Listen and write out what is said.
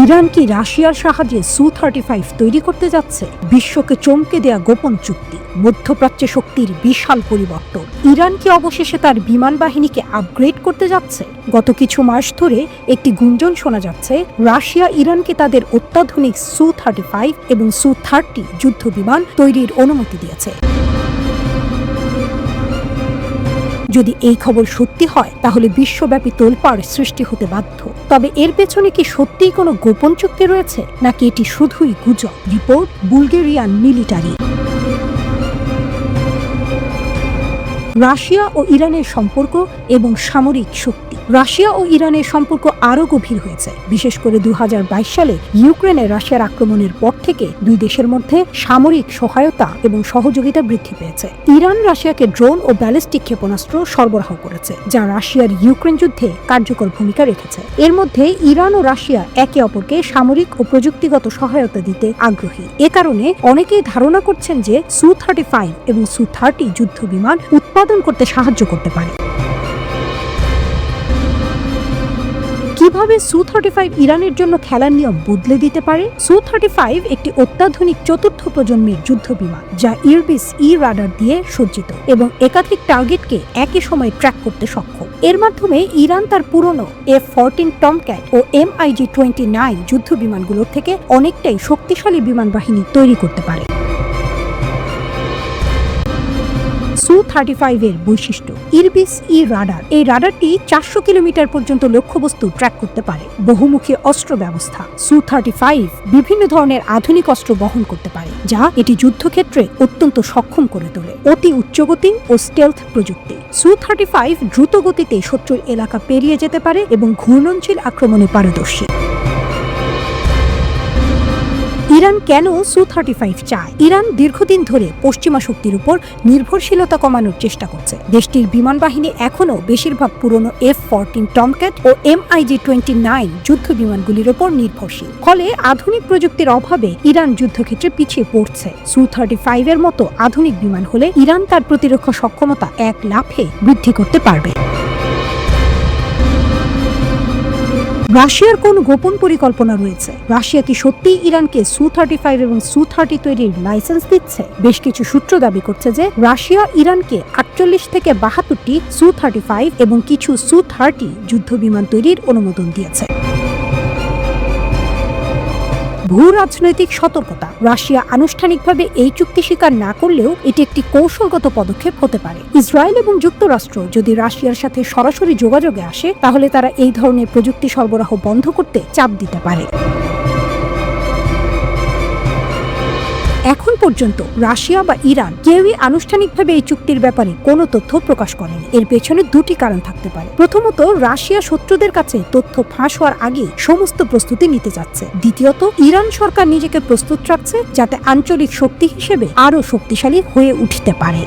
Iran কি রাশিয়ার সাহায্যে সু-35 তৈরি করতে যাচ্ছে? বিশ্বকে চমকে দেয়া গোপন চুক্তি, মধ্যপ্রাচ্যে শক্তির বিশাল পরিবর্তন। ইরান কি অবশেষে তার বিমান বাহিনীকে আপগ্রেড করতে যাচ্ছে? গত কিছু মাস ধরে একটি গুঞ্জন শোনা যাচ্ছে, রাশিয়া ইরানকে তাদের অত্যাধুনিক সু-35 এবং সু-30 যুদ্ধ বিমান তৈরির অনুমতি দিয়েছে। যদি এই খবর সত্যি হয়, তাহলে বিশ্বব্যাপী তোলপাড় সৃষ্টি হতে বাধ্য। তবে এর পেছনে কি সত্যিই কোনো গোপন চুক্তি রয়েছে, নাকি এটি শুধুই গুজব? Report Bulgarian military. রাশিয়া ও ইরানের সম্পর্ক এবং সামরিক শক্তি। রাশিয়া ও ইরানের সম্পর্ক আরও গভীর হয়েছে, বিশেষ করে 2022 সালে ইউক্রেনে রাশিয়ার আক্রমণের পর থেকে দুই দেশের মধ্যে সামরিক সহায়তা এবং সহযোগিতা বৃদ্ধি পেয়েছে। ইরান রাশিয়াকে ড্রোন ও ব্যালিস্টিক ক্ষেপণাস্ত্র সরবরাহ করেছে, যা রাশিয়ার ইউক্রেন যুদ্ধে কার্যকর ভূমিকা রেখেছে। এর মধ্যে ইরান ও রাশিয়া একে অপরকে সামরিক ও প্রযুক্তিগত সহায়তা দিতে আগ্রহী। এ কারণে অনেকেই ধারণা করছেন যে সু-35 এবং সু-30 যুদ্ধ বিমান উৎপাদন করতে সাহায্য করতে পারে। কিভাবে সু-35 ইরানের জন্য খেলার নিয়ম বদলে দিতে পারে? সু-35 একটি অত্যাধুনিক চতুর্থ প্রজন্মের যুদ্ধ বিমান, যা ইরবিস রাডার দিয়ে সজ্জিত এবং একাধিক টার্গেটকে একই সময়ে ট্র্যাক করতে সক্ষম। এর মাধ্যমে ইরান তার পুরনো F-14 টমক্যাট ও MiG-29 যুদ্ধ বিমানগুলোর থেকে অনেকটাই শক্তিশালী বিমান বাহিনী তৈরি করতে পারে। সু-35 এর বৈশিষ্ট্য: ইরবিস রাডার। এই রাডারটি 400 কিলোমিটার পর্যন্ত লক্ষ্যবস্তু ট্র্যাক করতে পারে। বহুমুখী অস্ত্র ব্যবস্থা: সু-35 বিভিন্ন ধরনের আধুনিক অস্ত্র বহন করতে পারে, যা এটি যুদ্ধক্ষেত্রে অত্যন্ত সক্ষম করে তোলে। অতি উচ্চগতি ও স্টেলথ প্রযুক্তি: সু-35 দ্রুত গতিতে শত্রুর এলাকা পেরিয়ে যেতে পারে এবং ঘূর্ণনশীল আক্রমণে পারদর্শী। ইরান কেন সু-35 চায়? ইরান দীর্ঘদিন ধরে পশ্চিমা শক্তির উপর নির্ভরশীলতা কমানোর চেষ্টা করছে। দেশটির বিমান বাহিনী এখনও বেশিরভাগ পুরনো F-14 টমক্যাট ও MiG-29 যুদ্ধ বিমানগুলির উপর নির্ভরশীল। ফলে আধুনিক প্রযুক্তির অভাবে ইরান যুদ্ধক্ষেত্রে পিছিয়ে পড়ছে। সু-35 এর মতো আধুনিক বিমান হলে ইরান তার প্রতিরক্ষা সক্ষমতা এক লাফে বৃদ্ধি করতে পারবে। রাশিয়ার কোন গোপন পরিকল্পনা রয়েছে? রাশিয়া কি সত্যিই ইরানকে সু-35 এবং সু-30 তৈরির লাইসেন্স দিচ্ছে? বেশ কিছু সূত্র দাবি করছে যে রাশিয়া ইরানকে 48 থেকে 72টি সু-35 এবং কিছু সু-30 যুদ্ধ বিমান তৈরির অনুমোদন দিয়েছে। ভূ রাজনৈতিক সতর্কতা: রাশিয়া আনুষ্ঠানিকভাবে এই চুক্তি স্বীকার না করলেও এটি একটি কৌশলগত পদক্ষেপ হতে পারে। ইসরায়েল এবং যুক্তরাষ্ট্র যদি রাশিয়ার সাথে সরাসরি যোগাযোগে আসে, তাহলে তারা এই ধরনের প্রযুক্তি সরবরাহ বন্ধ করতে চাপ দিতে পারে। এখন পর্যন্ত রাশিয়া বা ইরান কেউই আনুষ্ঠানিকভাবে এই চুক্তির ব্যাপারে কোনো তথ্য প্রকাশ করেনি। এর পেছনে দুটি কারণ থাকতে পারে। প্রথমত, রাশিয়া শত্রুদের কাছে তথ্য ফাঁস হওয়ার আগে সমস্ত প্রস্তুতি নিতে যাচ্ছে। দ্বিতীয়ত, ইরান সরকার নিজেকে প্রস্তুত রাখছে যাতে আঞ্চলিক শক্তি হিসেবে আরও শক্তিশালী হয়ে উঠতে পারে।